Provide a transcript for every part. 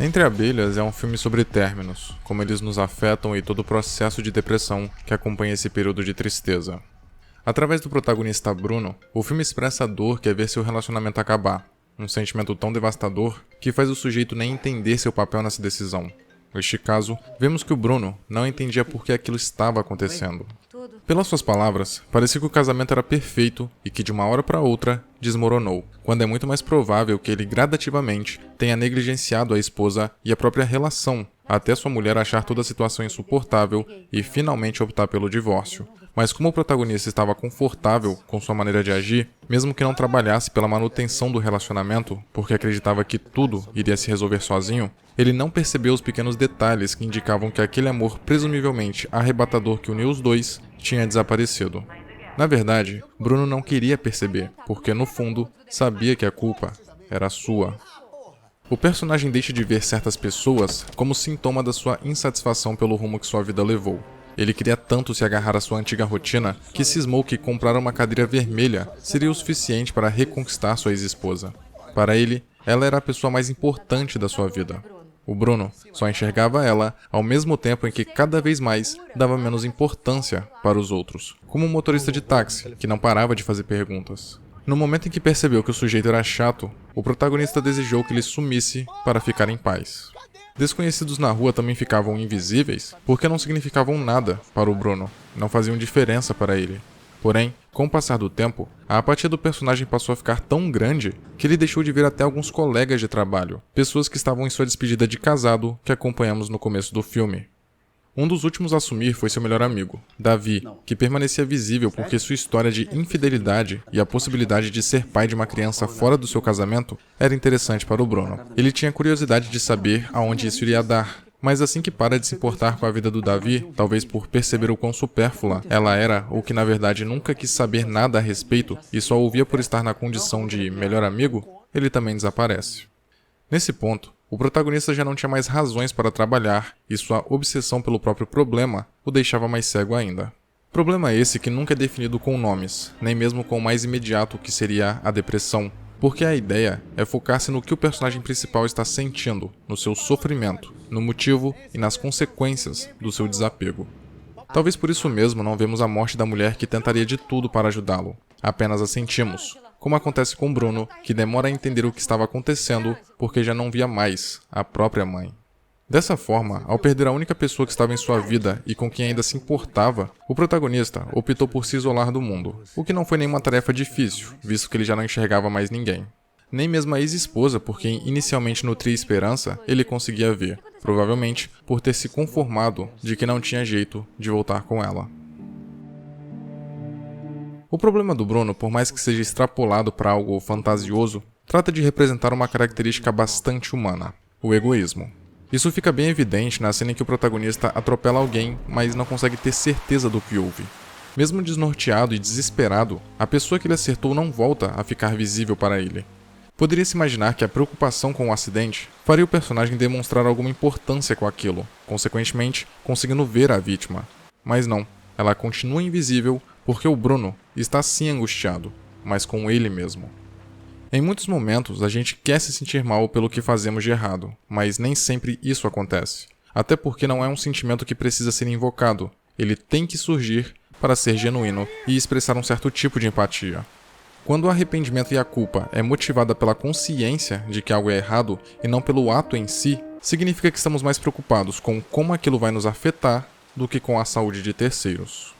Entre Abelhas é um filme sobre términos, como eles nos afetam e todo o processo de depressão que acompanha esse período de tristeza. Através do protagonista Bruno, o filme expressa a dor que é ver seu relacionamento acabar, um sentimento tão devastador que faz o sujeito nem entender seu papel nessa decisão. Neste caso, vemos que o Bruno não entendia por que aquilo estava acontecendo. Pelas suas palavras, parecia que o casamento era perfeito e que de uma hora para outra desmoronou, quando é muito mais provável que ele gradativamente tenha negligenciado a esposa e a própria relação, até sua mulher achar toda a situação insuportável e finalmente optar pelo divórcio. Mas como o protagonista estava confortável com sua maneira de agir, mesmo que não trabalhasse pela manutenção do relacionamento, porque acreditava que tudo iria se resolver sozinho, ele não percebeu os pequenos detalhes que indicavam que aquele amor presumivelmente arrebatador que uniu os dois tinha desaparecido. Na verdade, Bruno não queria perceber, porque no fundo, sabia que a culpa era sua. O personagem deixa de ver certas pessoas como sintoma da sua insatisfação pelo rumo que sua vida levou. Ele queria tanto se agarrar à sua antiga rotina que cismou que comprar uma cadeira vermelha seria o suficiente para reconquistar sua ex-esposa. Para ele, ela era a pessoa mais importante da sua vida. O Bruno só enxergava ela ao mesmo tempo em que cada vez mais dava menos importância para os outros, como um motorista de táxi que não parava de fazer perguntas. No momento em que percebeu que o sujeito era chato, o protagonista desejou que ele sumisse para ficar em paz. Desconhecidos na rua também ficavam invisíveis porque não significavam nada para o Bruno, não faziam diferença para ele. Porém, com o passar do tempo, a apatia do personagem passou a ficar tão grande que ele deixou de ver até alguns colegas de trabalho, pessoas que estavam em sua despedida de casado que acompanhamos no começo do filme. Um dos últimos a assumir foi seu melhor amigo, Davi, que permanecia visível porque sua história de infidelidade e a possibilidade de ser pai de uma criança fora do seu casamento era interessante para o Bruno. Ele tinha curiosidade de saber aonde isso iria dar, mas assim que para de se importar com a vida do Davi, talvez por perceber o quão supérflua ela era ou que na verdade nunca quis saber nada a respeito e só ouvia por estar na condição de melhor amigo, ele também desaparece. Nesse ponto, o protagonista já não tinha mais razões para trabalhar e sua obsessão pelo próprio problema o deixava mais cego ainda. Problema esse que nunca é definido com nomes, nem mesmo com o mais imediato que seria a depressão, porque a ideia é focar-se no que o personagem principal está sentindo, no seu sofrimento, no motivo e nas consequências do seu desapego. Talvez por isso mesmo não vemos a morte da mulher que tentaria de tudo para ajudá-lo, apenas a sentimos. Como acontece com Bruno, que demora a entender o que estava acontecendo porque já não via mais a própria mãe. Dessa forma, ao perder a única pessoa que estava em sua vida e com quem ainda se importava, o protagonista optou por se isolar do mundo, o que não foi nenhuma tarefa difícil, visto que ele já não enxergava mais ninguém. Nem mesmo a ex-esposa, por quem inicialmente nutria esperança, ele conseguia ver, provavelmente por ter se conformado de que não tinha jeito de voltar com ela. O problema do Bruno, por mais que seja extrapolado para algo fantasioso, trata de representar uma característica bastante humana, o egoísmo. Isso fica bem evidente na cena em que o protagonista atropela alguém, mas não consegue ter certeza do que houve. Mesmo desnorteado e desesperado, a pessoa que ele acertou não volta a ficar visível para ele. Poderia-se imaginar que a preocupação com o acidente faria o personagem demonstrar alguma importância com aquilo, consequentemente conseguindo ver a vítima. Mas não, ela continua invisível porque o Bruno está sim angustiado, mas com ele mesmo. Em muitos momentos, a gente quer se sentir mal pelo que fazemos de errado, mas nem sempre isso acontece. Até porque não é um sentimento que precisa ser invocado, ele tem que surgir para ser genuíno e expressar um certo tipo de empatia. Quando o arrependimento e a culpa é motivada pela consciência de que algo é errado e não pelo ato em si, significa que estamos mais preocupados com como aquilo vai nos afetar do que com a saúde de terceiros.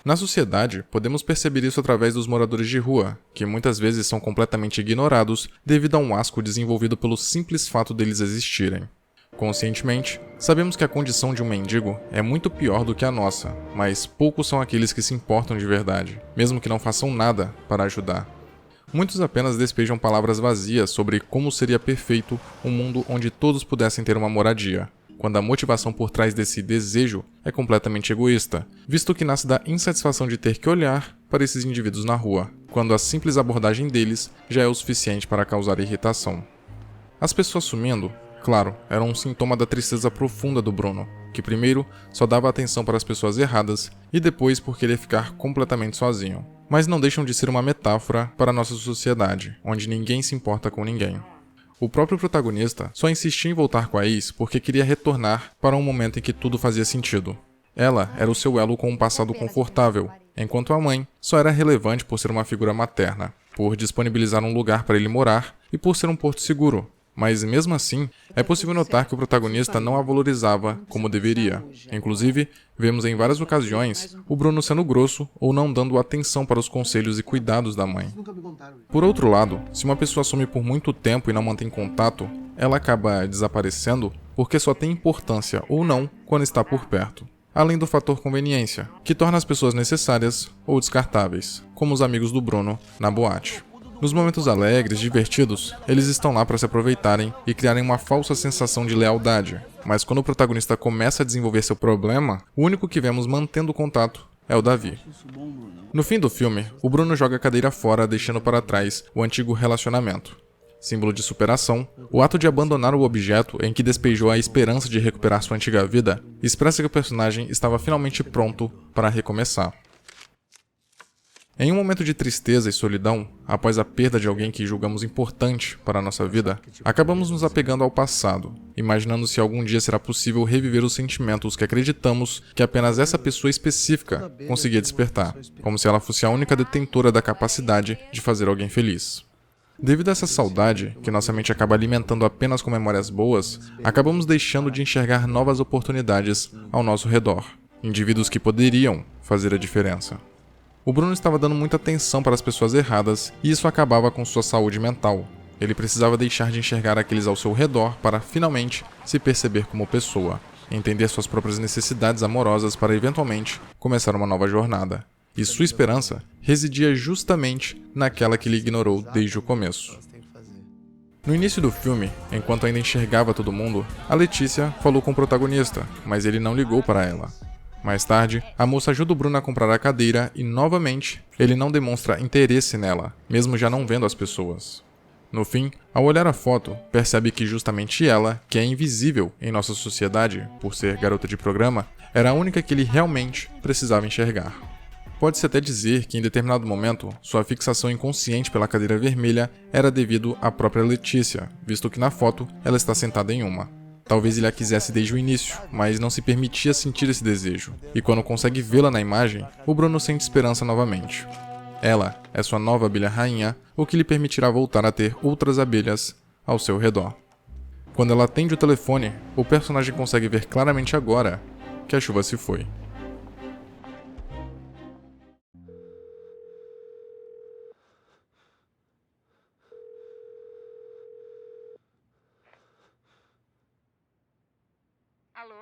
Na sociedade, podemos perceber isso através dos moradores de rua, que muitas vezes são completamente ignorados devido a um asco desenvolvido pelo simples fato deles existirem. Conscientemente, sabemos que a condição de um mendigo é muito pior do que a nossa, mas poucos são aqueles que se importam de verdade, mesmo que não façam nada para ajudar. Muitos apenas despejam palavras vazias sobre como seria perfeito um mundo onde todos pudessem ter uma moradia, quando a motivação por trás desse desejo é completamente egoísta, visto que nasce da insatisfação de ter que olhar para esses indivíduos na rua, quando a simples abordagem deles já é o suficiente para causar irritação. As pessoas sumindo, claro, eram um sintoma da tristeza profunda do Bruno, que primeiro só dava atenção para as pessoas erradas e depois por querer ficar completamente sozinho. Mas não deixam de ser uma metáfora para a nossa sociedade, onde ninguém se importa com ninguém. O próprio protagonista só insistia em voltar com a ex porque queria retornar para um momento em que tudo fazia sentido. Ela era o seu elo com um passado confortável, enquanto a mãe só era relevante por ser uma figura materna, por disponibilizar um lugar para ele morar e por ser um porto seguro. Mas mesmo assim, é possível notar que o protagonista não a valorizava como deveria. Inclusive, vemos em várias ocasiões o Bruno sendo grosso ou não dando atenção para os conselhos e cuidados da mãe. Por outro lado, se uma pessoa some por muito tempo e não mantém contato, ela acaba desaparecendo porque só tem importância ou não quando está por perto. Além do fator conveniência, que torna as pessoas necessárias ou descartáveis, como os amigos do Bruno na boate. Nos momentos alegres, divertidos, eles estão lá para se aproveitarem e criarem uma falsa sensação de lealdade. Mas quando o protagonista começa a desenvolver seu problema, o único que vemos mantendo contato é o Davi. No fim do filme, o Bruno joga a cadeira fora, deixando para trás o antigo relacionamento. Símbolo de superação, o ato de abandonar o objeto em que despejou a esperança de recuperar sua antiga vida expressa que o personagem estava finalmente pronto para recomeçar. Em um momento de tristeza e solidão, após a perda de alguém que julgamos importante para a nossa vida, acabamos nos apegando ao passado, imaginando se algum dia será possível reviver os sentimentos que acreditamos que apenas essa pessoa específica conseguia despertar, como se ela fosse a única detentora da capacidade de fazer alguém feliz. Devido a essa saudade, que nossa mente acaba alimentando apenas com memórias boas, acabamos deixando de enxergar novas oportunidades ao nosso redor, indivíduos que poderiam fazer a diferença. O Bruno estava dando muita atenção para as pessoas erradas e isso acabava com sua saúde mental. Ele precisava deixar de enxergar aqueles ao seu redor para, finalmente, se perceber como pessoa, entender suas próprias necessidades amorosas para, eventualmente, começar uma nova jornada. E sua esperança residia justamente naquela que ele ignorou desde o começo. No início do filme, enquanto ainda enxergava todo mundo, a Letícia falou com o protagonista, mas ele não ligou para ela. Mais tarde, a moça ajuda o Bruno a comprar a cadeira e, novamente, ele não demonstra interesse nela, mesmo já não vendo as pessoas. No fim, ao olhar a foto, percebe que justamente ela, que é invisível em nossa sociedade por ser garota de programa, era a única que ele realmente precisava enxergar. Pode-se até dizer que em determinado momento, sua fixação inconsciente pela cadeira vermelha era devido à própria Letícia, visto que na foto ela está sentada em uma. Talvez ele a quisesse desde o início, mas não se permitia sentir esse desejo. E quando consegue vê-la na imagem, o Bruno sente esperança novamente. Ela é sua nova abelha rainha, o que lhe permitirá voltar a ter outras abelhas ao seu redor. Quando ela atende o telefone, o personagem consegue ver claramente agora que a chuva se foi. Alô?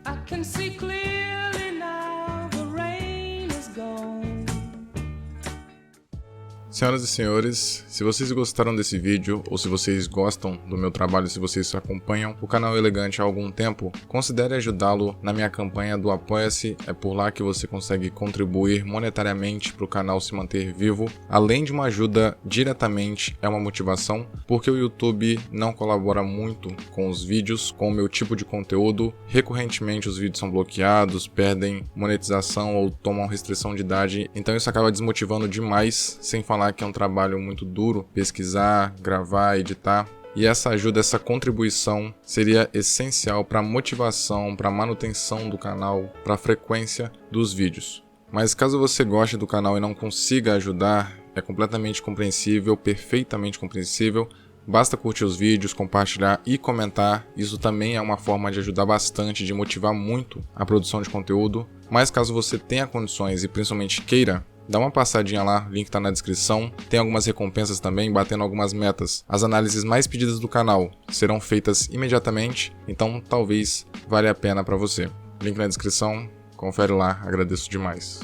I can see clearly now, the rain is gone. Senhoras e senhores, se vocês gostaram desse vídeo, ou se vocês gostam do meu trabalho, se vocês acompanham o canal Elegante há algum tempo, considere ajudá-lo na minha campanha do Apoia-se. É por lá que você consegue contribuir monetariamente para o canal se manter vivo. Além de uma ajuda diretamente, é uma motivação, porque o YouTube não colabora muito com os vídeos, com o meu tipo de conteúdo. Recorrentemente os vídeos são bloqueados, perdem monetização ou tomam restrição de idade, então isso acaba desmotivando demais, sem falar que é um trabalho muito duro, pesquisar, gravar, editar. E essa ajuda, essa contribuição seria essencial para a motivação, para a manutenção do canal, para a frequência dos vídeos. Mas caso você goste do canal e não consiga ajudar, é completamente compreensível, perfeitamente compreensível. Basta curtir os vídeos, compartilhar e comentar. Isso também é uma forma de ajudar bastante, de motivar muito a produção de conteúdo. Mas caso você tenha condições e principalmente queira, dá uma passadinha lá, o link tá na descrição. Tem algumas recompensas também, batendo algumas metas. As análises mais pedidas do canal serão feitas imediatamente, então talvez valha a pena para você. Link na descrição, confere lá, agradeço demais.